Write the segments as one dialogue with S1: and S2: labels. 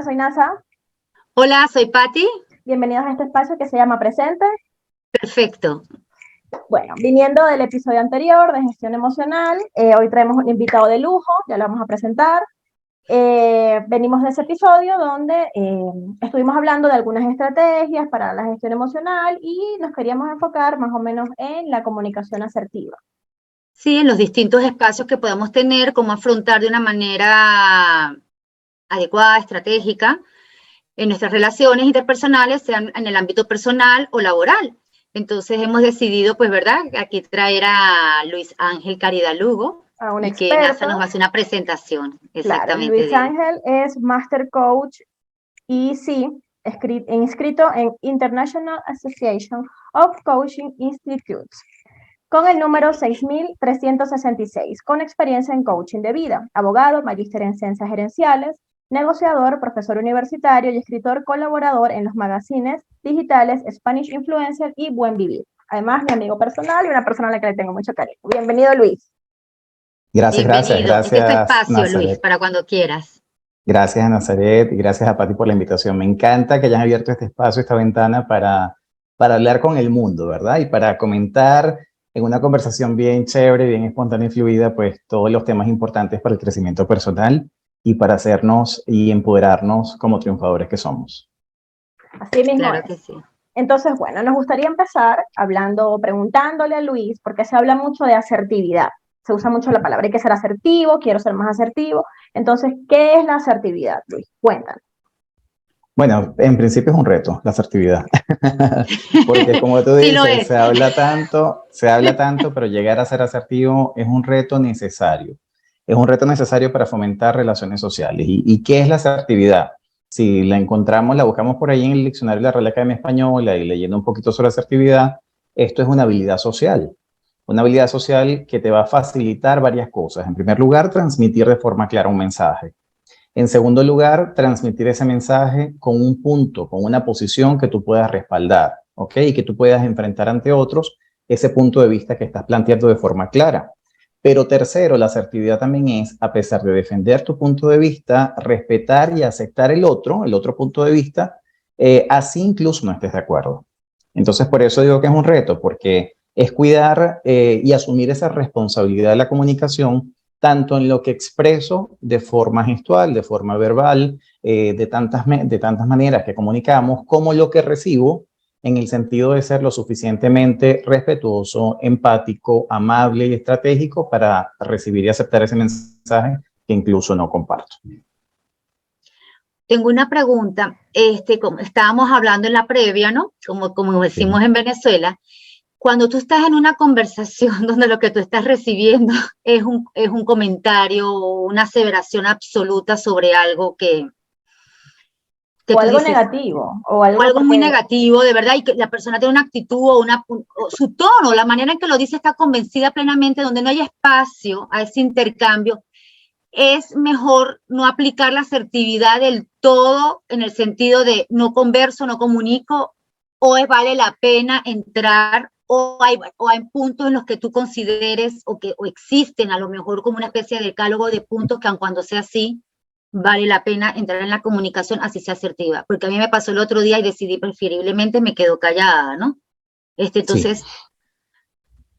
S1: soy Nasa.
S2: Hola, soy Patti.
S1: Bienvenidos a este espacio que se llama Presente.
S2: Perfecto.
S1: Bueno, viniendo del episodio anterior de gestión emocional, hoy traemos un invitado de lujo, ya lo vamos a presentar. Venimos de ese episodio donde estuvimos hablando de algunas estrategias para la gestión emocional y nos queríamos enfocar más o menos en la comunicación asertiva.
S2: Sí, en los distintos espacios que podamos tener, cómo afrontar de una manera adecuada, estratégica, en nuestras relaciones interpersonales, sean en el ámbito personal o laboral. Entonces hemos decidido, pues, ¿verdad?, aquí traer a Luis Ángel Caridad Lugo,
S1: A un
S2: y
S1: experto.
S2: que Nasa nos va a hacer una presentación exactamente.
S1: Claro, Luis Ángel es Master Coach y sí, inscrito en International Association of Coaching Institutes, con el número 6366, con experiencia en coaching de vida, abogado, magíster en ciencias gerenciales, negociador, profesor universitario y escritor colaborador en los magazines digitales Spanish Influencer y Buen Vivir. Además, mi amigo personal y una persona a la que le tengo mucho cariño. Bienvenido, Luis.
S2: Gracias. Este es tu espacio,
S3: Nazaret.
S2: Luis, para cuando quieras.
S3: Gracias a Nazaret y gracias a Patti por la invitación. Me encanta que hayan abierto este espacio, esta ventana para hablar con el mundo, ¿verdad? Y para comentar en una conversación bien chévere, bien espontánea y fluida, pues todos los temas importantes para el crecimiento personal y para hacernos y empoderarnos como triunfadores que somos.
S1: Así mismo
S2: Claro
S1: es.
S2: que sí.
S1: Entonces, bueno, nos gustaría empezar preguntándole a Luis, porque se habla mucho de asertividad. Se usa mucho la palabra, hay que ser asertivo, quiero ser más asertivo. Entonces, ¿qué es la asertividad, Luis? Cuéntanos.
S3: Bueno, en principio es un reto, la asertividad. Porque como tú
S2: Sí,
S3: dices,
S2: lo es.
S3: se habla tanto, pero llegar a ser asertivo es un reto necesario. Es un reto necesario para fomentar relaciones sociales. ¿Y qué es la asertividad? Si la encontramos, la buscamos por ahí en el diccionario de la Real Academia Española y leyendo un poquito sobre asertividad, esto es una habilidad social. Una habilidad social que te va a facilitar varias cosas. En primer lugar, transmitir de forma clara un mensaje. En segundo lugar, transmitir ese mensaje con un punto, con una posición que tú puedas respaldar, ¿ok? Y que tú puedas enfrentar ante otros ese punto de vista que estás planteando de forma clara. Pero tercero, la asertividad también es, a pesar de defender tu punto de vista, respetar y aceptar el otro punto de vista, así incluso no estés de acuerdo. Entonces, por eso digo que es un reto, porque es cuidar y asumir esa responsabilidad de la comunicación, tanto en lo que expreso de forma gestual, de forma verbal, de tantas maneras que comunicamos, como lo que recibo, en el sentido de ser lo suficientemente respetuoso, empático, amable y estratégico para recibir y aceptar ese mensaje que incluso no comparto.
S2: Tengo una pregunta. Como estábamos hablando en la previa, ¿no? Como decimos
S3: Sí.
S2: en Venezuela, cuando tú estás en una conversación donde lo que tú estás recibiendo es un comentario o una aseveración absoluta sobre algo que
S1: O
S2: tú
S1: algo
S2: dices,
S1: negativo, o
S2: o
S1: algo
S2: algo muy
S1: porque
S2: negativo, de verdad, y que la persona tiene una actitud o su tono, la manera en que lo dice está convencida plenamente, donde no hay espacio a ese intercambio, es mejor no aplicar la asertividad del todo en el sentido de no converso, no comunico, vale la pena entrar, o hay puntos en los que tú consideres o existen a lo mejor como una especie de decálogo de puntos que aun cuando sea así, vale la pena entrar en la comunicación así sea asertiva. Porque a mí me pasó el otro día y decidí preferiblemente me quedo callada, ¿no? Entonces,
S3: Sí.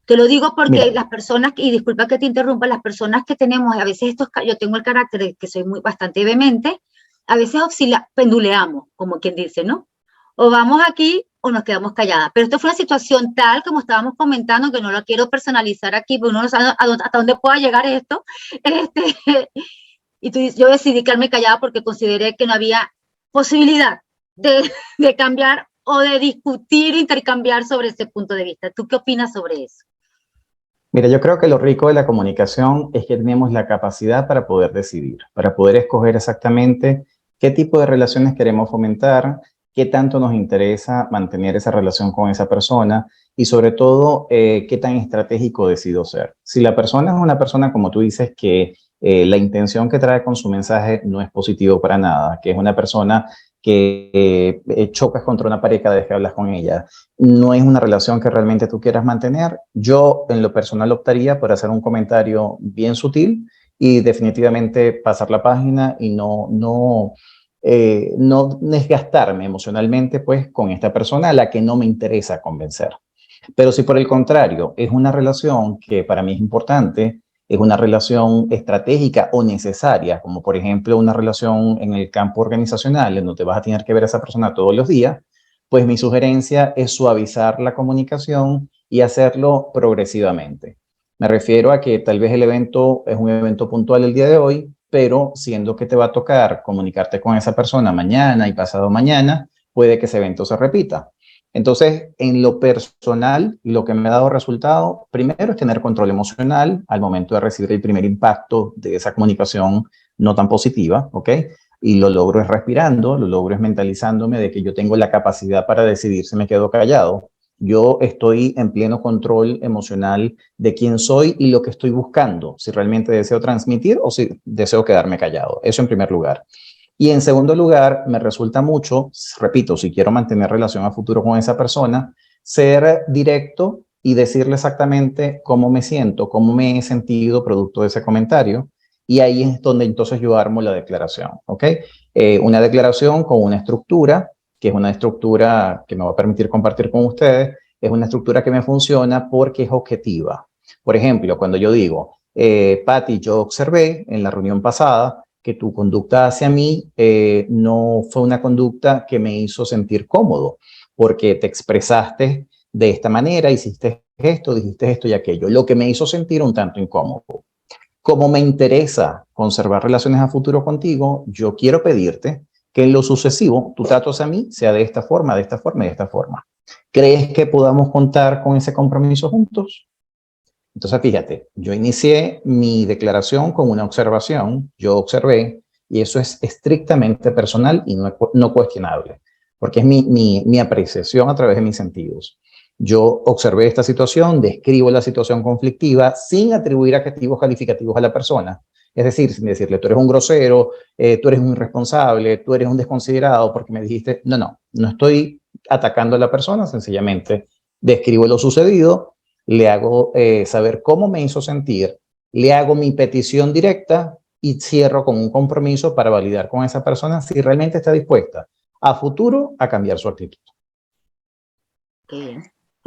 S2: te lo digo porque
S3: Mira,
S2: las personas, y disculpa que te interrumpa, las personas que tenemos, a veces yo tengo el carácter de que soy bastante vehemente, a veces penduleamos, como quien dice, ¿no? O vamos aquí o nos quedamos calladas. Pero esto fue una situación tal, como estábamos comentando, que no lo quiero personalizar aquí, porque uno no sabe hasta dónde pueda llegar esto. Yo decidí quedarme callada porque consideré que no había posibilidad de cambiar o de discutir, intercambiar sobre ese punto de vista. ¿Tú qué opinas sobre eso?
S3: Mira, yo creo que lo rico de la comunicación es que tenemos la capacidad para poder decidir, para poder escoger exactamente qué tipo de relaciones queremos fomentar, qué tanto nos interesa mantener esa relación con esa persona y sobre todo qué tan estratégico decido ser. Si la persona es una persona, como tú dices, que la intención que trae con su mensaje no es positivo para nada, que es una persona que chocas contra una pared cada vez que hablas con ella, no es una relación que realmente tú quieras mantener, yo en lo personal optaría por hacer un comentario bien sutil y definitivamente pasar la página y no no desgastarme emocionalmente pues con esta persona a la que no me interesa convencer. Pero si por el contrario es una relación que para mí es importante, es una relación estratégica o necesaria, como por ejemplo una relación en el campo organizacional, en donde vas a tener que ver a esa persona todos los días, pues mi sugerencia es suavizar la comunicación y hacerlo progresivamente. Me refiero a que tal vez el evento es un evento puntual el día de hoy, pero siendo que te va a tocar comunicarte con esa persona mañana y pasado mañana, puede que ese evento se repita. Entonces, en lo personal, lo que me ha dado resultado, primero es tener control emocional al momento de recibir el primer impacto de esa comunicación no tan positiva, ¿ok? Y lo logro es respirando, lo logro es mentalizándome de que yo tengo la capacidad para decidir si me quedo callado. Yo estoy en pleno control emocional de quién soy y lo que estoy buscando, si realmente deseo transmitir o si deseo quedarme callado. Eso en primer lugar. Y en segundo lugar, me resulta mucho, repito, si quiero mantener relación a futuro con esa persona, ser directo y decirle exactamente cómo me siento, cómo me he sentido producto de ese comentario. Y ahí es donde entonces yo armo la declaración, ¿ok? Una declaración con una estructura, que es una estructura que me va a permitir compartir con ustedes, es una estructura que me funciona porque es objetiva. Por ejemplo, cuando yo digo, Patti, yo observé en la reunión pasada que tu conducta hacia mí no fue una conducta que me hizo sentir cómodo, porque te expresaste de esta manera, hiciste esto, dijiste esto y aquello, lo que me hizo sentir un tanto incómodo. Como me interesa conservar relaciones a futuro contigo, yo quiero pedirte que en lo sucesivo tu trato hacia mí sea de esta forma, de esta forma y de esta forma. ¿Crees que podamos contar con ese compromiso juntos? Entonces, fíjate, yo inicié mi declaración con una observación, yo observé, y eso es estrictamente personal y no cuestionable, porque es mi apreciación a través de mis sentidos. Yo observé esta situación, describo la situación conflictiva sin atribuir adjetivos calificativos a la persona. Es decir, sin decirle, tú eres un grosero, tú eres un irresponsable, tú eres un desconsiderado porque me dijiste, no estoy atacando a la persona, sencillamente describo lo sucedido, le hago saber cómo me hizo sentir, le hago mi petición directa y cierro con un compromiso para validar con esa persona si realmente está dispuesta a futuro a cambiar su actitud.
S2: Okay.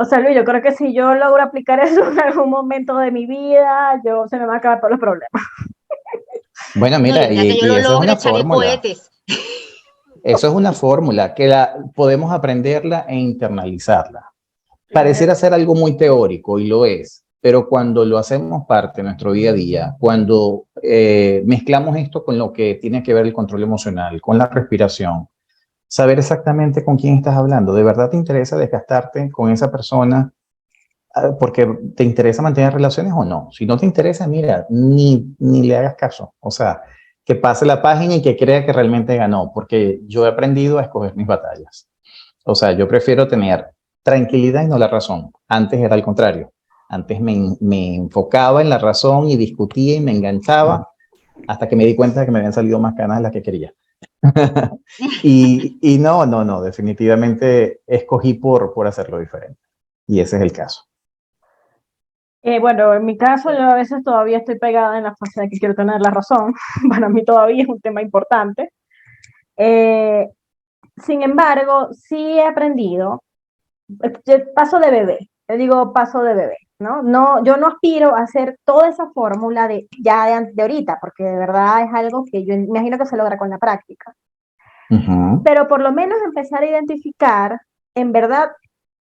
S1: O sea, Luis, yo creo que si yo logro aplicar eso en algún momento de mi vida, se me van a acabar todos los problemas.
S3: Bueno, mira,
S2: No, y que yo
S3: y
S2: lo
S3: eso es
S2: logre,
S3: una
S2: echaré
S3: fórmula.
S2: cohetes.
S3: Eso es una fórmula que podemos aprenderla e internalizarla.
S1: Claro.
S3: Pareciera ser algo muy teórico y lo es, pero cuando lo hacemos parte de nuestro día a día, cuando mezclamos esto con lo que tiene que ver el control emocional, con la respiración, saber exactamente con quién estás hablando, ¿de verdad te interesa desgastarte con esa persona porque te interesa mantener relaciones o no? Si no te interesa, mira, ni le hagas caso. O sea, que pase la página y que crea que realmente ganó, porque yo he aprendido a escoger mis batallas. O sea, yo prefiero tener tranquilidad y no la razón. Antes era al contrario. Antes me enfocaba en la razón y discutía y me enganchaba hasta que me di cuenta de que me habían salido más ganas de las que quería. y no, definitivamente escogí por hacerlo diferente. Y ese es el caso.
S1: Bueno, en mi caso, yo a veces todavía estoy pegada en la fase de que quiero tener la razón. Para mí todavía es un tema importante. Sin embargo, sí he aprendido, paso de bebé, te digo paso de bebé, ¿no? No, yo no aspiro a hacer toda esa fórmula de ahorita, porque de verdad es algo que yo imagino que se logra con la práctica. Pero por lo menos empezar a identificar, en verdad,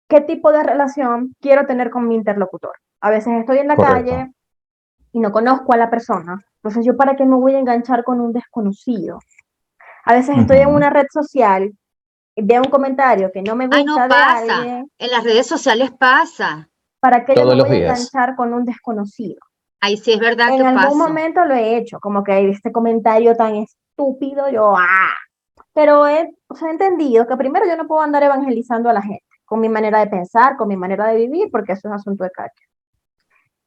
S1: qué tipo de relación quiero tener con mi interlocutor. A veces estoy en la
S3: Correcto.
S1: calle y no conozco a la persona, entonces yo para qué me voy a enganchar con un desconocido. A veces estoy en una red social, veo un comentario que no me
S2: Ay, no
S1: gusta de
S2: pasa.
S1: alguien,
S2: En las redes sociales pasa.
S1: ¿para qué yo me
S3: Todos los
S1: voy a
S3: días.
S1: enganchar con un desconocido?
S2: Ahí sí es verdad
S1: En
S2: que
S1: algún
S2: pasa.
S1: momento lo he hecho, como que este comentario tan estúpido, pero o sea, he entendido que primero yo no puedo andar evangelizando a la gente con mi manera de pensar, con mi manera de vivir, porque eso es asunto de cada quien.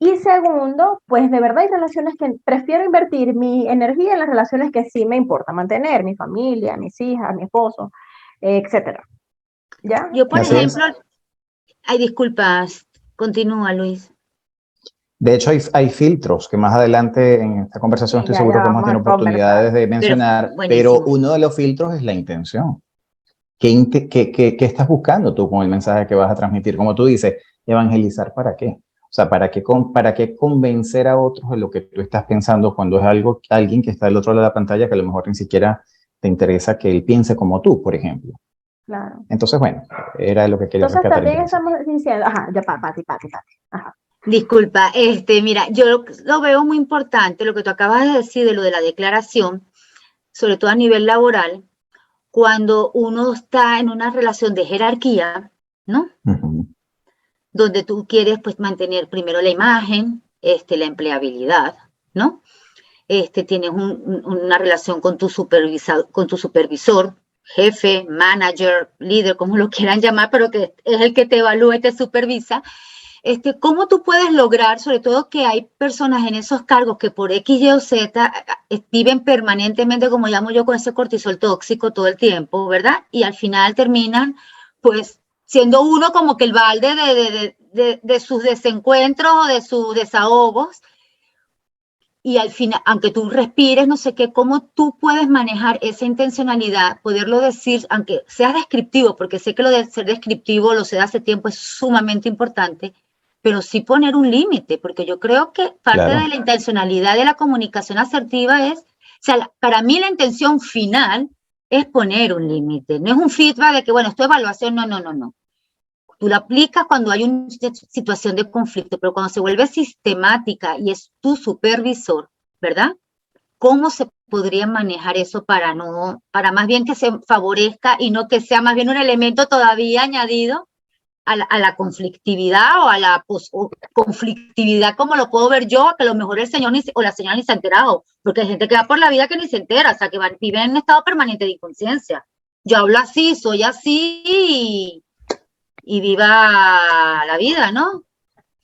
S1: Y segundo, pues de verdad hay relaciones que prefiero invertir mi energía en las relaciones que sí me importa mantener, mi familia, mis hijas, mi esposo, etcétera. ¿Ya?
S2: Yo, por
S3: Así es.
S2: ejemplo, ay, disculpas, continúa, Luis.
S3: De hecho, hay filtros que más adelante en esta conversación
S1: Sí,
S3: estoy
S1: ya
S3: seguro que vamos a
S1: vamos
S3: tener
S1: a conversar.
S3: oportunidades de mencionar, pero
S2: buenísimo.
S3: uno de los filtros es la intención. ¿Qué estás buscando tú con el mensaje que vas a transmitir? Como tú dices, evangelizar ¿para qué? O sea, ¿para qué convencer a otros de lo que tú estás pensando cuando es alguien que está del otro lado de la pantalla que a lo mejor ni siquiera te interesa que él piense como tú, por ejemplo?
S1: Claro.
S3: Entonces, bueno, era lo que quería
S1: Entonces
S3: rescatar.
S1: también estamos diciendo, ajá, ya, Pati. Ajá.
S2: Disculpa, mira, yo lo veo muy importante, lo que tú acabas de decir de lo de la declaración, sobre todo a nivel laboral, cuando uno está en una relación de jerarquía, ¿no? Donde tú quieres pues mantener primero la imagen, la empleabilidad, ¿no? Tienes una relación con tu supervisor, jefe, manager, líder, como lo quieran llamar, pero que es el que te evalúa y te supervisa. ¿Cómo tú puedes lograr, sobre todo que hay personas en esos cargos que por X, Y o Z viven permanentemente, como llamo yo, con ese cortisol tóxico todo el tiempo, ¿verdad? Y al final terminan, pues, siendo uno como que el balde de sus desencuentros o de sus desahogos. Y al final, aunque tú respires, no sé qué, cómo tú puedes manejar esa intencionalidad, poderlo decir, aunque seas descriptivo, porque sé que lo de ser descriptivo, lo sé de hace tiempo, es sumamente importante, pero sí poner un límite, porque yo creo que parte de la intencionalidad de la comunicación asertiva es, o sea, para mí la intención final es poner un límite, no es un feedback de que, bueno, esto es evaluación, no. Tú la aplicas cuando hay una situación de conflicto, pero cuando se vuelve sistemática y es tu supervisor, ¿verdad? ¿Cómo se podría manejar eso para más bien que se favorezca y no que sea más bien un elemento todavía añadido a la conflictividad o a la conflictividad como lo puedo ver yo, que a lo mejor el señor o la señora ni se ha enterado, porque hay gente que va por la vida que ni se entera, o sea, que vive en un estado permanente de inconsciencia. Yo hablo así, soy así y viva la vida, ¿no?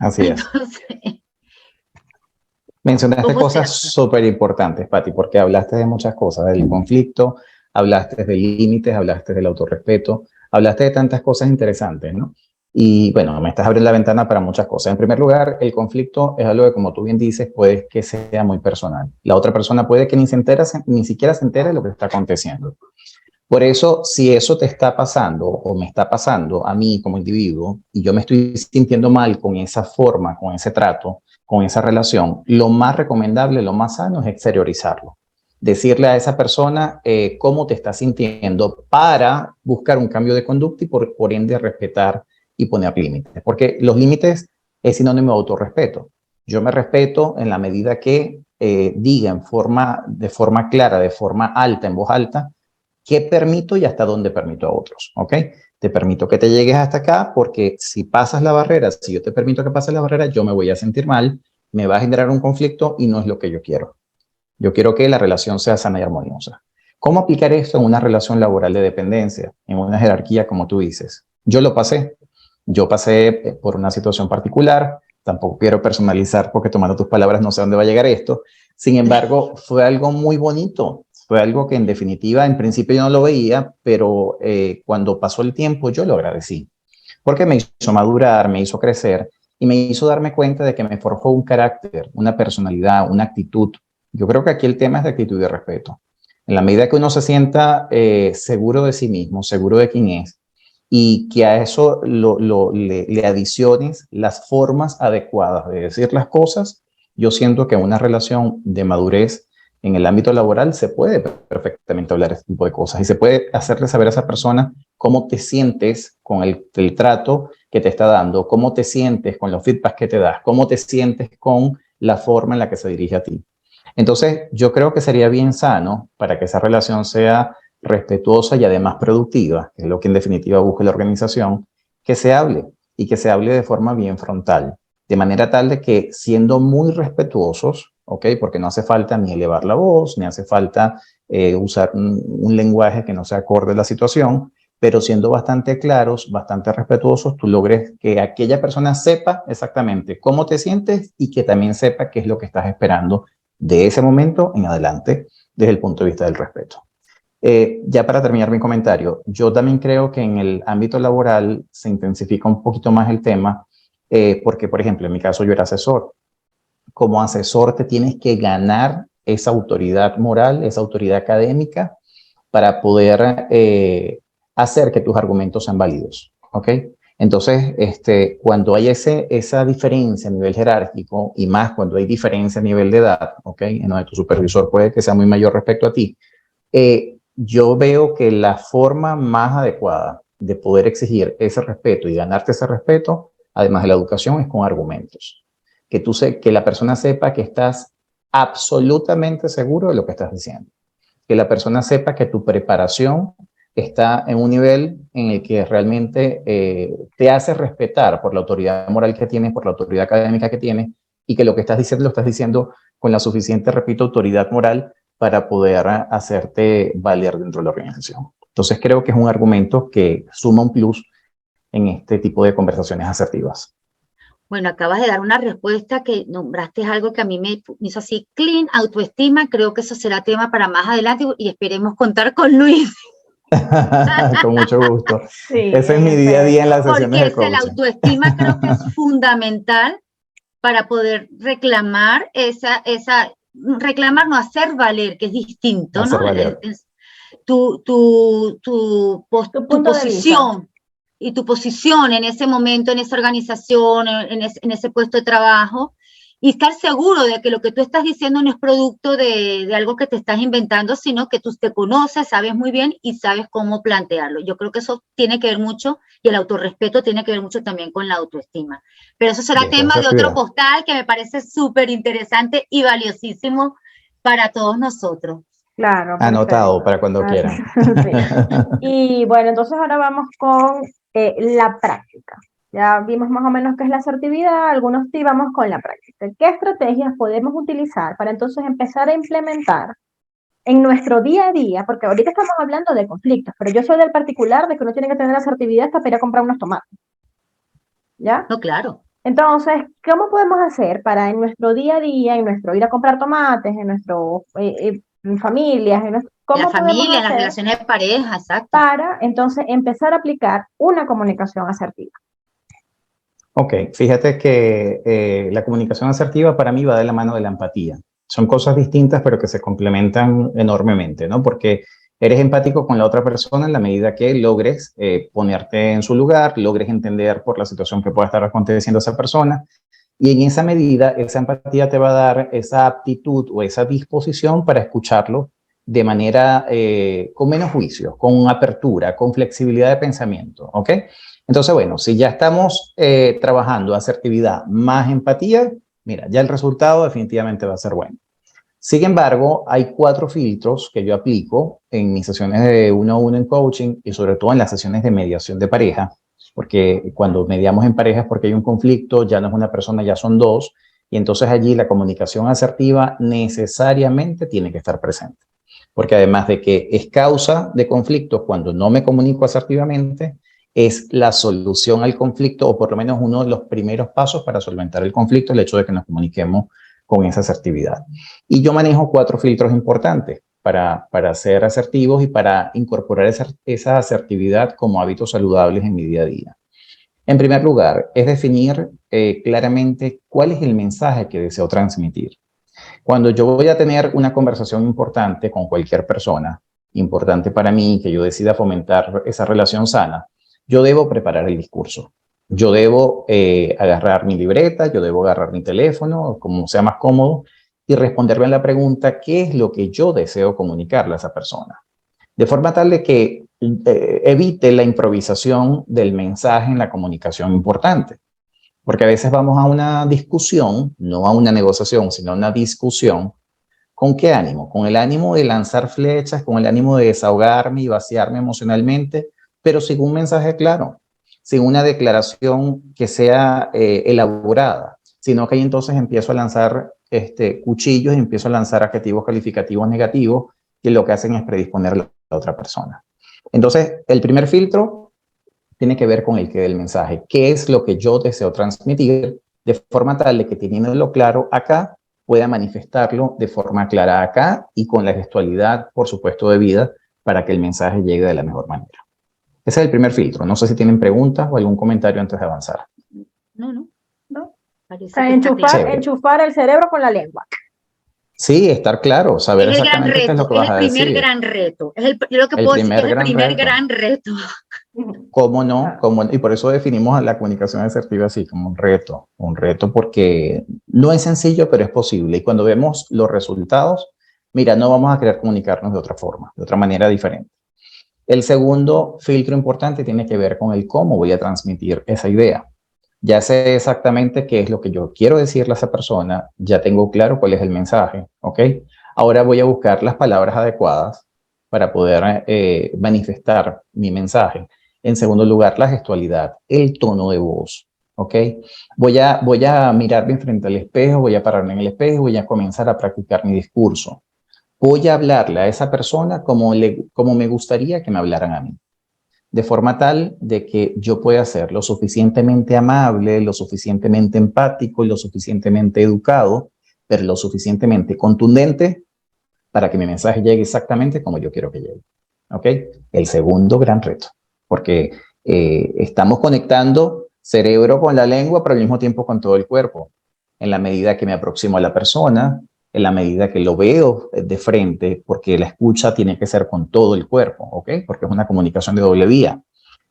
S3: Así es.
S2: Entonces,
S3: Mencionaste
S2: ¿cómo se
S3: cosas
S2: hace?
S3: súper importantes, Pati, porque hablaste de muchas cosas, del conflicto, hablaste de límites, hablaste del autorrespeto, hablaste de tantas cosas interesantes, ¿no? Y bueno, me estás abriendo la ventana para muchas cosas. En primer lugar, el conflicto es algo que, como tú bien dices, puede que sea muy personal. La otra persona puede que ni siquiera se entere de lo que está aconteciendo. Por eso, si eso te está pasando o me está pasando a mí como individuo y yo me estoy sintiendo mal con esa forma, con ese trato, con esa relación, lo más recomendable, lo más sano es exteriorizarlo. Decirle a esa persona cómo te estás sintiendo para buscar un cambio de conducta y por ende respetar y poner límites. Porque los límites es sinónimo de autorrespeto. Yo me respeto en la medida que diga de forma clara, de forma alta, en voz alta, qué permito y hasta dónde permito a otros, ¿ok? Te permito que te llegues hasta acá porque si pasas la barrera, si yo te permito que pases la barrera, yo me voy a sentir mal, me va a generar un conflicto y no es lo que yo quiero. Yo quiero que la relación sea sana y armoniosa. ¿Cómo aplicar esto en una relación laboral de dependencia, en una jerarquía como tú dices? Yo pasé por una situación particular, tampoco quiero personalizar porque tomando tus palabras no sé dónde va a llegar esto, sin embargo, fue algo muy bonito, fue algo que en definitiva, en principio yo no lo veía, pero cuando pasó el tiempo yo lo agradecí, porque me hizo madurar, me hizo crecer y me hizo darme cuenta de que me forjó un carácter, una personalidad, una actitud. Yo creo que aquí el tema es de actitud y de respeto. En la medida que uno se sienta seguro de sí mismo, seguro de quién es, y que a eso le adiciones las formas adecuadas de decir las cosas, yo siento que una relación de madurez en el ámbito laboral se puede perfectamente hablar de este tipo de cosas y se puede hacerle saber a esa persona cómo te sientes con el trato que te está dando, cómo te sientes con los feedbacks que te das, cómo te sientes con la forma en la que se dirige a ti. Entonces, yo creo que sería bien sano para que esa relación sea respetuosa y además productiva, que es lo que en definitiva busca la organización, que se hable y que se hable de forma bien frontal, de manera tal de que siendo muy respetuosos, ¿ok? Porque no hace falta ni elevar la voz, ni hace falta usar un lenguaje que no se acorde a la situación, pero siendo bastante claros, bastante respetuosos, tú logres que aquella persona sepa exactamente cómo te sientes y que también sepa qué es lo que estás esperando de ese momento en adelante desde el punto de vista del respeto. Ya para terminar mi comentario, yo también creo que en el ámbito laboral se intensifica un poquito más el tema porque, por ejemplo, en mi caso yo era asesor como asesor te tienes que ganar esa autoridad moral, esa autoridad académica para poder hacer que tus argumentos sean válidos, ¿ok? Entonces, cuando hay esa diferencia a nivel jerárquico y más cuando hay diferencia a nivel de edad, ¿ok? En donde tu supervisor puede que sea muy mayor respecto a ti, yo veo que la forma más adecuada de poder exigir ese respeto y ganarte ese respeto, además de la educación, es con argumentos. Que la persona sepa que estás absolutamente seguro de lo que estás diciendo. Que la persona sepa que tu preparación está en un nivel en el que realmente te hace respetar por la autoridad moral que tienes, por la autoridad académica que tienes, y que lo que estás diciendo lo estás diciendo con la suficiente, repito, autoridad moral para poder hacerte valer dentro de la organización. Entonces creo que es un argumento que suma un plus en este tipo de conversaciones asertivas.
S2: Bueno, acabas de dar una respuesta que nombraste algo que a mí me hizo así, clean, autoestima. Creo que eso será tema para más adelante y esperemos contar con Luis.
S3: Con mucho gusto.
S1: Sí,
S3: Ese es mi día a día en las sesiones de
S2: Porque la
S3: coaching.
S2: autoestima creo que es fundamental para poder reclamar reclamar, no hacer valer, que es distinto,
S3: Hacer
S2: ¿no?
S3: valer.
S2: Tu
S1: punto de
S2: posición y tu posición en ese momento, en esa organización, en ese puesto de trabajo, y estar seguro de que lo que tú estás diciendo no es producto de algo que te estás inventando, sino que tú te conoces, sabes muy bien y sabes cómo plantearlo. Yo creo que eso tiene que ver mucho, y el autorrespeto tiene que ver mucho también con la autoestima. Pero eso será tema de otro postal que me parece súper interesante y valiosísimo para todos nosotros.
S1: Claro.
S3: Anotado para cuando quieran.
S1: Sí. Y bueno, entonces ahora vamos con la práctica. Ya vimos más o menos qué es la asertividad, algunos sí vamos con la práctica. ¿Qué estrategias podemos utilizar para entonces empezar a implementar en nuestro día a día? Porque ahorita estamos hablando de conflictos, pero yo soy del particular de que uno tiene que tener asertividad hasta para ir a comprar unos tomates. ¿Ya?
S2: No, claro.
S1: Entonces, ¿cómo podemos hacer para en nuestro día a día, en nuestro ir a comprar tomates, en nuestro en familias, ¿cómo
S2: la familia, en las
S1: hacer
S2: relaciones de pareja, exacto,
S1: para entonces empezar a aplicar una comunicación asertiva?
S3: Ok, fíjate que la comunicación asertiva para mí va de la mano de la empatía. Son cosas distintas, pero que se complementan enormemente, ¿no? Porque eres empático con la otra persona en la medida que logres ponerte en su lugar, logres entender por la situación que pueda estar aconteciendo esa persona. Y en esa medida, esa empatía te va a dar esa aptitud o esa disposición para escucharlo de manera con menos juicio, con apertura, con flexibilidad de pensamiento, ¿ok? Entonces, bueno, si ya estamos trabajando asertividad más empatía, mira, ya el resultado definitivamente va a ser bueno. Sin embargo, hay 4 filtros que yo aplico en mis sesiones de 1-a-1 en coaching y sobre todo en las sesiones de mediación de pareja, porque cuando mediamos en pareja es porque hay un conflicto, ya no es una persona, ya son 2, y entonces allí la comunicación asertiva necesariamente tiene que estar presente. Porque además de que es causa de conflictos cuando no me comunico asertivamente, es la solución al conflicto, o por lo menos uno de los primeros pasos para solventar el conflicto, el hecho de que nos comuniquemos con esa asertividad. Y yo manejo 4 filtros importantes para ser asertivos y para incorporar esa asertividad como hábitos saludables en mi día a día. En primer lugar, es definir claramente cuál es el mensaje que deseo transmitir. Cuando yo voy a tener una conversación importante con cualquier persona, importante para mí, que yo decida fomentar esa relación sana, yo debo preparar el discurso. Yo debo agarrar mi libreta, yo debo agarrar mi teléfono, como sea más cómodo, y responderme a la pregunta, ¿qué es lo que yo deseo comunicarle a esa persona? De forma tal de que evite la improvisación del mensaje en la comunicación importante. Porque a veces vamos a una discusión, no a una negociación, sino a una discusión. ¿Con qué ánimo? Con el ánimo de lanzar flechas, con el ánimo de desahogarme y vaciarme emocionalmente, pero sin un mensaje claro, sin una declaración que sea elaborada, sino que ahí entonces empiezo a lanzar cuchillos y empiezo a lanzar adjetivos calificativos negativos que lo que hacen es predisponer a la otra persona. Entonces, el primer filtro tiene que ver con el que del mensaje. ¿Qué es lo que yo deseo transmitir? De forma tal de que teniéndolo claro acá, pueda manifestarlo de forma clara acá y con la gestualidad, por supuesto, debida para que el mensaje llegue de la mejor manera. Ese es el primer filtro. No sé si tienen preguntas o algún comentario antes de avanzar.
S2: No.
S1: O sea, enchufar el cerebro con la lengua.
S3: Sí, estar claro, saber
S2: Es el gran
S3: exactamente qué es lo
S2: reto,
S3: que
S2: es
S3: vas
S2: el
S3: a
S2: primer
S3: decir.
S2: gran reto. Yo lo que puedo decir que es el primer gran reto.
S3: ¿Cómo no? Y por eso definimos a la comunicación asertiva así, como un reto porque no es sencillo, pero es posible. Y cuando vemos los resultados, mira, no vamos a querer comunicarnos de otra forma, de otra manera diferente. El segundo filtro importante tiene que ver con el cómo voy a transmitir esa idea. Ya sé exactamente qué es lo que yo quiero decirle a esa persona, ya tengo claro cuál es el mensaje, ¿ok? Ahora voy a buscar las palabras adecuadas para poder manifestar mi mensaje. En segundo lugar, la gestualidad, el tono de voz, ¿ok? Voy a mirarme frente al espejo, voy a pararme en el espejo, voy a comenzar a practicar mi discurso. Voy a hablarle a esa persona como me gustaría que me hablaran a mí, de forma tal de que yo pueda ser lo suficientemente amable, lo suficientemente empático y lo suficientemente educado, pero lo suficientemente contundente para que mi mensaje llegue exactamente como yo quiero que llegue. ¿Ok? El segundo gran reto, porque estamos conectando cerebro con la lengua, pero al mismo tiempo con todo el cuerpo. En la medida que me aproximo a la persona, en la medida que lo veo de frente, porque la escucha tiene que ser con todo el cuerpo, ¿ok? Porque es una comunicación de doble vía.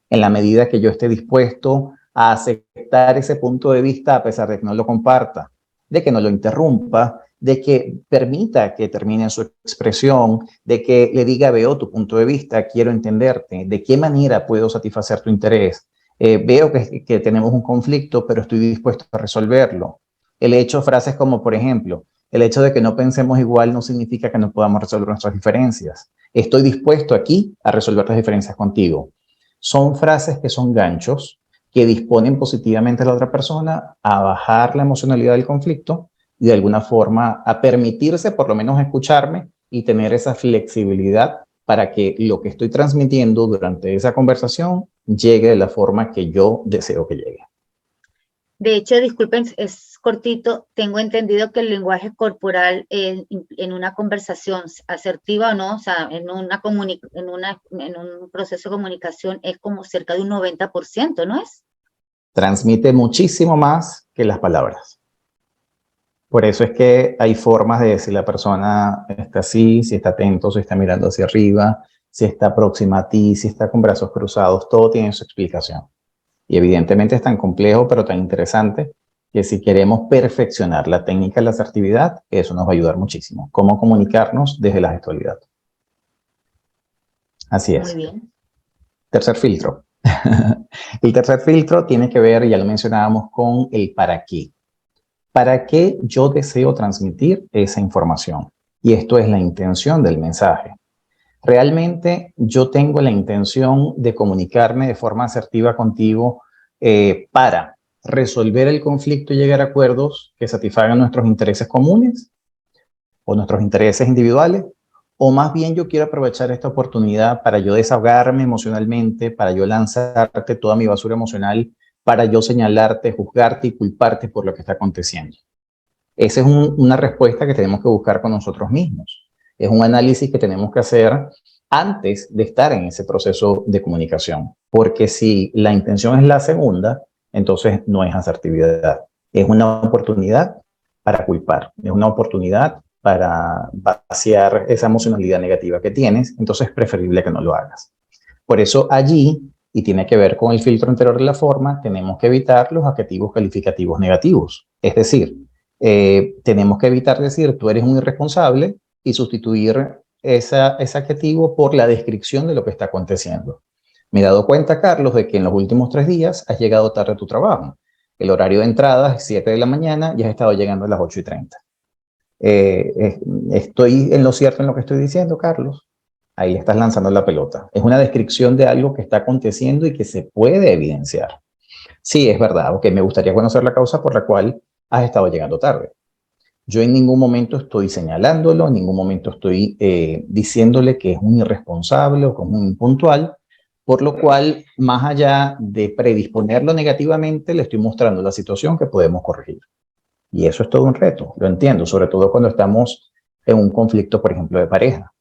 S3: En la medida que yo esté dispuesto a aceptar ese punto de vista a pesar de que no lo comparta, de que no lo interrumpa, de que permita que termine su expresión, de que le diga, veo tu punto de vista, quiero entenderte, de qué manera puedo satisfacer tu interés. Veo que tenemos un conflicto, pero estoy dispuesto a resolverlo. El hecho, frases como, por ejemplo, el hecho de que no pensemos igual no significa que no podamos resolver nuestras diferencias. Estoy dispuesto aquí a resolver las diferencias contigo. Son frases que son ganchos que disponen positivamente a la otra persona a bajar la emocionalidad del conflicto y de alguna forma a permitirse por lo menos escucharme y tener esa flexibilidad para que lo que estoy transmitiendo durante esa conversación llegue de la forma que yo deseo que llegue.
S2: De hecho, disculpen, es cortito, tengo entendido que el lenguaje corporal en una conversación asertiva o no, o sea, en un proceso de comunicación es como cerca de un 90%, ¿no es?
S3: Transmite muchísimo más que las palabras. Por eso es que hay formas de decir la persona está así, si está atento, si está mirando hacia arriba, si está próxima a ti, si está con brazos cruzados, todo tiene su explicación. Y evidentemente es tan complejo, pero tan interesante, que si queremos perfeccionar la técnica de la asertividad, eso nos va a ayudar muchísimo. Cómo comunicarnos desde la gestualidad. Así es.
S2: Muy bien.
S3: Tercer filtro. El tercer filtro tiene que ver, ya lo mencionábamos, con el para qué. ¿Para qué yo deseo transmitir esa información? Y esto es la intención del mensaje. Realmente yo tengo la intención de comunicarme de forma asertiva contigo para resolver el conflicto y llegar a acuerdos que satisfagan nuestros intereses comunes o nuestros intereses individuales, o más bien yo quiero aprovechar esta oportunidad para yo desahogarme emocionalmente, para yo lanzarte toda mi basura emocional, para yo señalarte, juzgarte y culparte por lo que está aconteciendo. Esa es una respuesta que tenemos que buscar con nosotros mismos. Es un análisis que tenemos que hacer antes de estar en ese proceso de comunicación. Porque si la intención es la segunda, entonces no es asertividad. Es una oportunidad para culpar. Es una oportunidad para vaciar esa emocionalidad negativa que tienes. Entonces es preferible que no lo hagas. Por eso allí, y tiene que ver con el filtro anterior de la forma, tenemos que evitar los adjetivos calificativos negativos. Es decir, tenemos que evitar decir tú eres un irresponsable y sustituir ese adjetivo por la descripción de lo que está aconteciendo. Me he dado cuenta, Carlos, de que en los últimos 3 días has llegado tarde a tu trabajo. El horario de entrada es 7 de la mañana y has estado llegando a las 8:30. ¿Estoy en lo cierto en lo que estoy diciendo, Carlos? Ahí le estás lanzando la pelota. Es una descripción de algo que está aconteciendo y que se puede evidenciar. Sí, es verdad. Ok, me gustaría conocer la causa por la cual has estado llegando tarde. Yo en ningún momento estoy señalándolo, en ningún momento estoy diciéndole que es un irresponsable o que es un impuntual, por lo cual, más allá de predisponerlo negativamente, le estoy mostrando la situación que podemos corregir. Y eso es todo un reto, lo entiendo, sobre todo cuando estamos en un conflicto, por ejemplo, de pareja,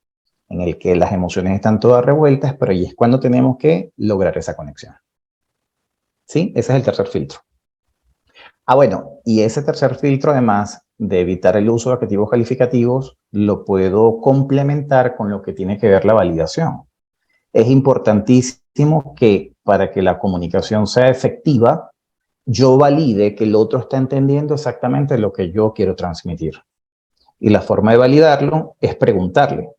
S3: en el que las emociones están todas revueltas, pero ahí es cuando tenemos que lograr esa conexión. ¿Sí? Ese es el tercer filtro. Bueno, y ese tercer filtro, además de evitar el uso de adjetivos calificativos, lo puedo complementar con lo que tiene que ver la validación. Es importantísimo que para que la comunicación sea efectiva, yo valide que el otro está entendiendo exactamente lo que yo quiero transmitir. Y la forma de validarlo es preguntarle.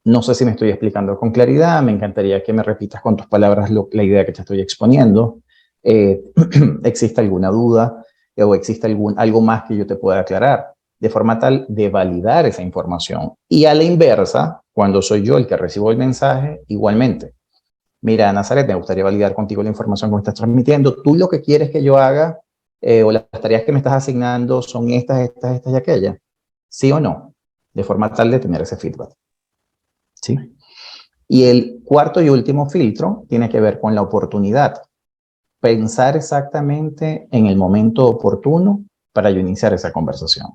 S3: No sé si me estoy explicando con claridad, me encantaría que me repitas con tus palabras la idea que te estoy exponiendo. ¿Existe alguna duda o existe algo más que yo te pueda aclarar? De forma tal de validar esa información. Y a la inversa, cuando soy yo el que recibo el mensaje, igualmente. Mira, Nazaret, me gustaría validar contigo la información que me estás transmitiendo. Tú lo que quieres que yo haga o las tareas que me estás asignando son estas y aquellas. ¿Sí o no? De forma tal de tener ese feedback. ¿Sí? Y el cuarto y último filtro tiene que ver con la oportunidad. Pensar exactamente en el momento oportuno para yo iniciar esa conversación.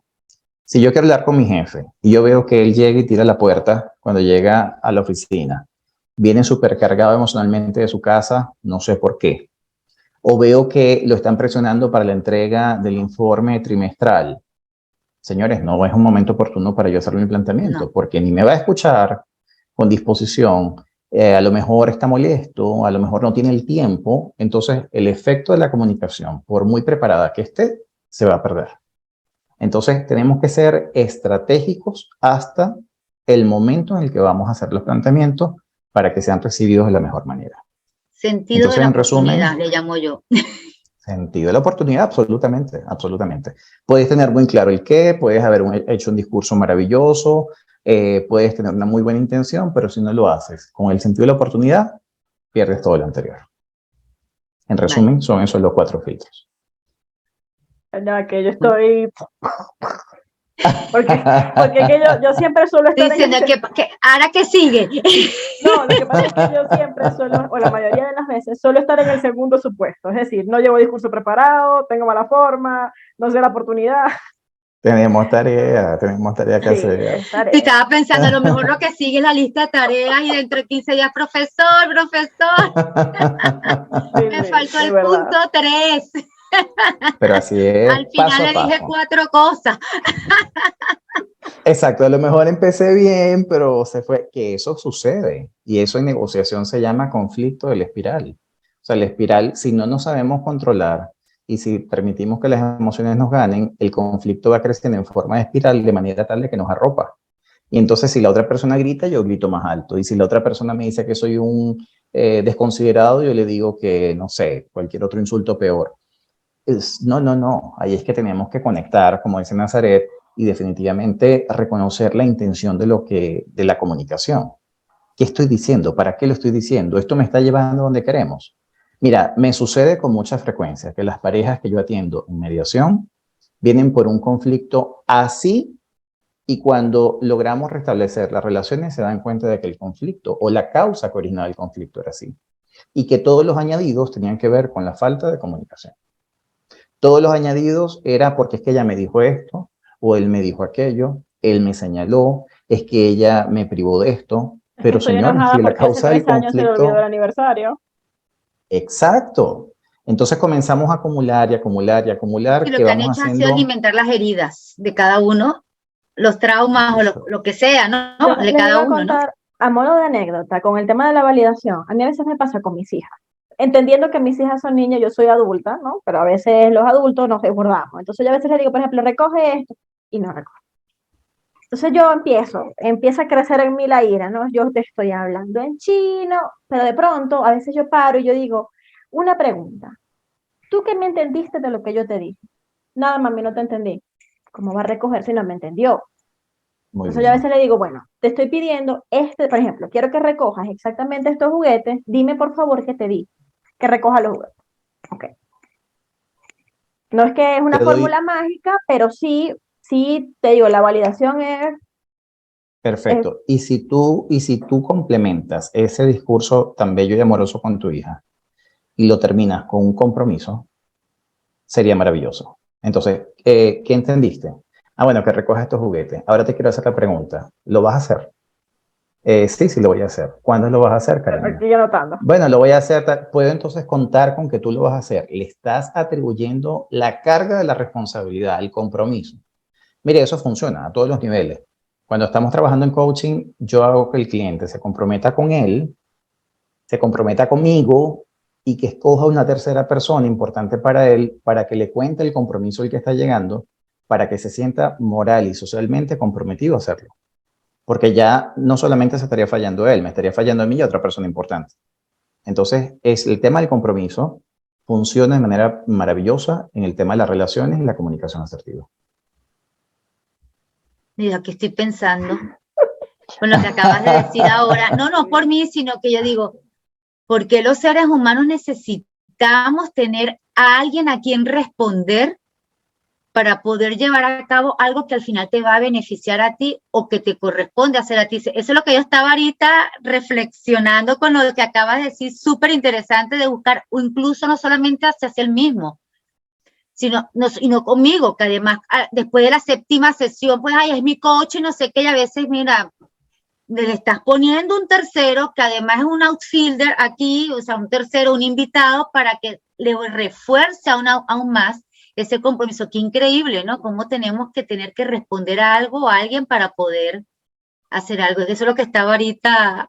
S3: Si yo quiero hablar con mi jefe y yo veo que él llega y tira la puerta cuando llega a la oficina, viene súper cargado emocionalmente de su casa, no sé por qué. O veo que lo están presionando para la entrega del informe trimestral. Señores, no es un momento oportuno para yo hacerle mi planteamiento,
S2: No.
S3: porque ni me va a escuchar con disposición, a lo mejor está molesto, a lo mejor no tiene el tiempo, entonces el efecto de la comunicación, por muy preparada que esté, se va a perder. Entonces tenemos que ser estratégicos hasta el momento en el que vamos a hacer los planteamientos para que sean recibidos de la mejor manera.
S2: Sentido
S3: Entonces,
S2: de la
S3: en resumen,
S2: oportunidad, le llamo yo.
S3: sentido de la oportunidad, absolutamente, absolutamente. Puedes tener muy claro el qué, puedes haber hecho un discurso maravilloso, puedes tener una muy buena intención, pero si no lo haces con el sentido de la oportunidad, pierdes todo lo anterior. En resumen,
S2: Vale.
S3: son esos los 4 filtros.
S1: Ya que yo estoy... porque que yo siempre suelo estar
S2: Diciendo
S1: en ese...
S2: que ahora que sigue.
S1: No, lo que pasa es que yo siempre suelo, o la mayoría de las veces, suelo estar en el segundo supuesto. Es decir, no llevo discurso preparado, tengo mala forma, no sé la oportunidad.
S3: Tenemos tarea que
S1: Sí,
S3: hacer.
S1: es tarea.
S2: Estaba pensando, a lo mejor lo que sigue es la lista de tareas y dentro de 15 días, profesor,
S1: Sí,
S2: me
S1: sí,
S2: faltó
S1: es
S2: el
S1: verdad.
S2: punto 3.
S3: Pero así es,
S2: Al final
S3: paso a
S2: le dije
S3: paso.
S2: 4 cosas.
S3: Exacto, a lo mejor empecé bien, pero se fue, que eso sucede. Y eso en negociación se llama conflicto de la espiral. O sea, la espiral, si no nos sabemos controlar y si permitimos que las emociones nos ganen, el conflicto va creciendo en forma de espiral de manera tal de que nos arropa. Y entonces si la otra persona grita, yo grito más alto. Y si la otra persona me dice que soy un desconsiderado, yo le digo que, no sé, cualquier otro insulto peor. No. Ahí es que tenemos que conectar, como dice Nazaret, y definitivamente reconocer la intención de la comunicación. ¿Qué estoy diciendo? ¿Para qué lo estoy diciendo? ¿Esto me está llevando a donde queremos? Mira, me sucede con mucha frecuencia que las parejas que yo atiendo en mediación vienen por un conflicto así y cuando logramos restablecer las relaciones se dan cuenta de que el conflicto o la causa que originaba el conflicto era así y que todos los añadidos tenían que ver con la falta de comunicación. Todos los añadidos era porque es que ella me dijo esto, o él me dijo aquello, él me señaló, es que ella me privó de esto,
S1: Es que
S3: pero
S1: estoy
S3: señores,
S1: enojada
S3: si la
S1: porque hace
S3: causa del
S1: 3 años se le olvidó el
S3: conflicto,
S1: aniversario.
S3: exacto. Entonces comenzamos a acumular y acumular y
S2: Y
S3: acumular,
S2: lo
S3: que
S2: que han
S3: vamos
S2: hecho ha sido
S3: haciendo,
S2: alimentar las heridas de cada uno, los traumas o
S3: eso,
S2: lo que sea,
S1: Yo
S2: ¿no? De
S1: les
S2: cada
S1: iba a
S2: uno, ¿no?
S1: contar a modo de anécdota con el tema de la validación. A mí a veces me pasa con mis hijas. Entendiendo que mis hijas son niñas, yo soy adulta, ¿no? Pero a veces los adultos nos desbordamos. Entonces yo a veces les digo, por ejemplo, recoge esto y no recoge. Entonces yo empieza a crecer en mí la ira, ¿no? Yo te estoy hablando en chino, pero de pronto a veces yo paro y yo digo, una pregunta. ¿Tú qué me entendiste de lo que yo te dije? Nada, mami, no te entendí. ¿Cómo va a recoger si no me entendió?
S3: muy
S1: Entonces yo a
S3: bien.
S1: veces le digo, bueno, te estoy pidiendo por ejemplo, quiero que recojas exactamente estos juguetes, dime por favor que te di, que recoja los juguetes. Ok. No es que es una
S3: Te
S1: fórmula
S3: doy,
S1: mágica, pero sí, te digo, la validación es
S3: perfecto. Y si tú complementas ese discurso tan bello y amoroso con tu hija y lo terminas con un compromiso, sería maravilloso. Entonces, ¿qué entendiste? Bueno, que recojas estos juguetes. Ahora te quiero hacer la pregunta. ¿Lo vas a hacer? Sí, sí lo voy a hacer. ¿Cuándo lo vas a hacer, Karina?
S1: Estoy anotando.
S3: Bueno, lo voy a hacer. Puedo entonces contar con que tú lo vas a hacer. Le estás atribuyendo la carga de la responsabilidad, el compromiso. Mire, eso funciona a todos los niveles. Cuando estamos trabajando en coaching, yo hago que el cliente se comprometa con él, se comprometa conmigo y que escoja una tercera persona importante para él, para que le cuente el compromiso al que está llegando, para que se sienta moral y socialmente comprometido a hacerlo. Porque ya no solamente se estaría fallando él, me estaría fallando a mí y a otra persona importante. Entonces, es el tema del compromiso funciona de manera maravillosa en el tema de las relaciones y la comunicación asertiva.
S2: Mira, que estoy pensando con lo que acabas de decir ahora. No, no por mí, sino que yo digo, ¿por qué los seres humanos necesitamos tener a alguien a quien responder para poder llevar a cabo algo que al final te va a beneficiar a ti o que te corresponde hacer a ti? Eso es lo que yo estaba ahorita reflexionando con lo que acabas de decir, súper interesante de buscar, o incluso no solamente hacia el mismo, sino conmigo, que además después de la 7ª sesión, pues, ay, es mi coach y no sé qué, y a veces, mira, le estás poniendo un tercero, que además es un outfielder aquí, o sea, un tercero, un invitado, para que le refuerce aún más ese compromiso. Qué increíble, ¿no? Cómo tenemos que tener que responder a algo o a alguien para poder hacer algo. Eso es lo que estaba ahorita.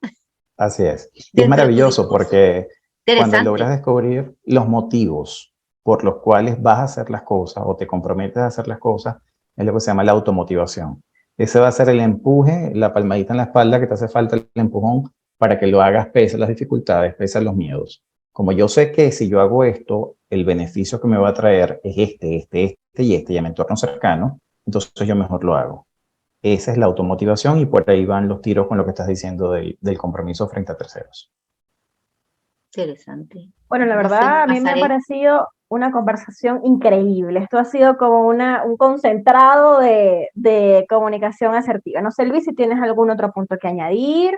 S3: Así es. Y es maravilloso porque cuando
S2: Interesante.
S3: logras descubrir los motivos por los cuales vas a hacer las cosas o te comprometes a hacer las cosas, es lo que se llama la automotivación. Ese va a ser el empuje, la palmadita en la espalda que te hace falta, el empujón para que lo hagas pese a las dificultades, pese a los miedos. Como yo sé que si yo hago esto, el beneficio que me va a traer es este y a mi entorno cercano, entonces yo mejor lo hago. Esa es la automotivación y por ahí van los tiros con lo que estás diciendo del compromiso frente a terceros.
S2: Interesante.
S1: Bueno, la
S2: No sé,
S1: verdad, a mí me ha parecido una conversación increíble. Esto ha sido como un concentrado de comunicación asertiva. No sé, Luis, si tienes algún otro punto que añadir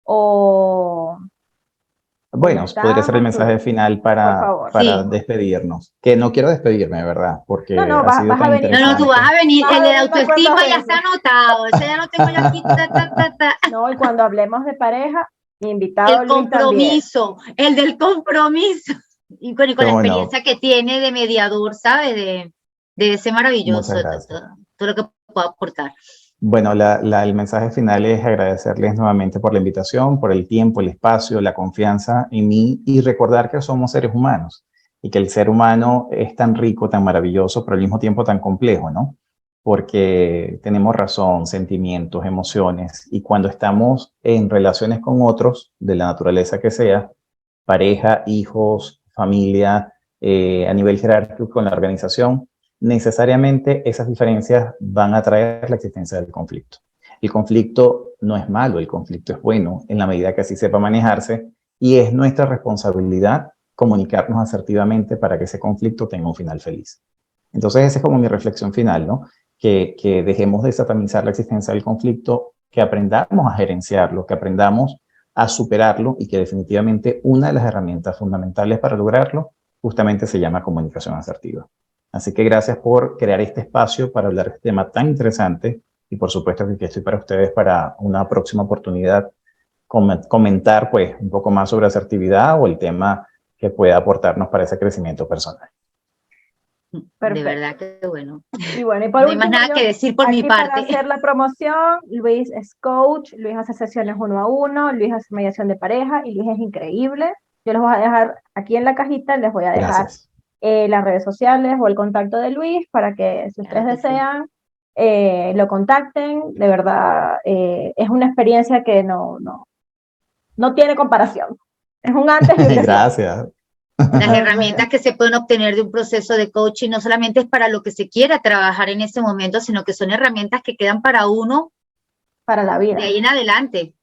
S1: o
S3: Bueno,
S1: ya
S3: podría ser el
S1: estamos,
S3: mensaje
S1: Luis,
S3: final
S1: por
S3: para,
S1: favor.
S3: para
S2: Sí.
S3: despedirnos. Que no quiero despedirme, ¿verdad?
S1: No,
S3: Porque
S1: no,
S3: ha sido
S1: vas a
S3: tan
S1: venir.
S2: No, no, tú vas
S3: interesante.
S2: a venir.
S1: Vas a
S2: El de la
S1: venir unas cuantas
S2: autoestima ya
S1: veces.
S2: está anotado. Ese ya lo tengo yo aquí.
S1: No, y cuando hablemos de pareja, invitado
S2: El
S1: Luis también.
S2: compromiso, el del compromiso. Y con la
S3: ¿Cómo no?
S2: experiencia que tiene de mediador, ¿sabes? De ese
S3: Muchas
S2: maravilloso,
S3: gracias.
S2: todo lo que puedo aportar.
S3: Bueno, el mensaje final es agradecerles nuevamente por la invitación, por el tiempo, el espacio, la confianza en mí y recordar que somos seres humanos y que el ser humano es tan rico, tan maravilloso, pero al mismo tiempo tan complejo, ¿no? Porque tenemos razón, sentimientos, emociones y cuando estamos en relaciones con otros, de la naturaleza que sea, pareja, hijos, familia, a nivel jerárquico con la organización, necesariamente esas diferencias van a traer la existencia del conflicto. El conflicto no es malo, el conflicto es bueno en la medida que así sepa manejarse y es nuestra responsabilidad comunicarnos asertivamente para que ese conflicto tenga un final feliz. Entonces esa es como mi reflexión final, ¿no? Que dejemos de satanizar la existencia del conflicto, que aprendamos a gerenciarlo, que aprendamos a superarlo y que definitivamente una de las herramientas fundamentales para lograrlo justamente se llama comunicación asertiva. Así que gracias por crear este espacio para hablar de este tema tan interesante y por supuesto que aquí estoy para ustedes para una próxima oportunidad comentar pues un poco más sobre asertividad o el tema que pueda aportarnos para ese crecimiento personal.
S2: De
S1: Perfecto.
S2: verdad que bueno.
S1: Y bueno, y por
S2: No hay más
S1: último,
S2: nada
S1: yo
S2: que decir por mi
S1: aquí para
S2: parte.
S1: hacer la promoción, Luis es coach, Luis hace sesiones 1 a 1, Luis hace mediación de pareja y Luis es increíble. Yo les voy a dejar aquí en la cajita, les voy a dejar
S3: Gracias.
S1: las redes sociales o el contacto de Luis para que si ustedes
S2: Claro que sí.
S1: desean lo contacten. De verdad, es una experiencia que no tiene comparación. Es un antes y un después.
S3: Gracias.
S2: Las herramientas que se pueden obtener de un proceso de coaching no solamente es para lo que se quiera trabajar en ese momento, sino que son herramientas que quedan para uno
S1: Para la vida.
S2: de ahí en adelante.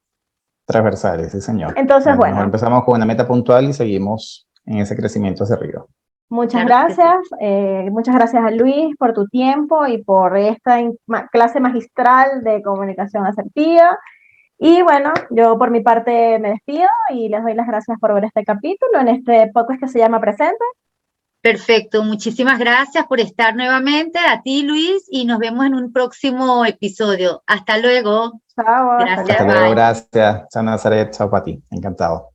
S3: Transversales, sí, señor.
S1: Entonces,
S3: A lo mejor
S1: bueno,
S3: empezamos con una meta puntual y seguimos en ese crecimiento hacia arriba.
S1: muchas
S2: Claro que sí.
S1: gracias. Muchas gracias a Luis por tu tiempo y por esta clase magistral de comunicación asertiva. Y bueno, yo por mi parte me despido y les doy las gracias por ver este capítulo en este podcast que se llama Presente.
S2: Perfecto, muchísimas gracias por estar nuevamente, a ti Luis, y nos vemos en un próximo episodio. Hasta luego.
S1: Chao, hasta
S2: Gracias,
S3: Hasta
S1: luego.
S3: luego,
S2: bye.
S3: gracias. Chao, Nazaret. Chao para ti. Encantado.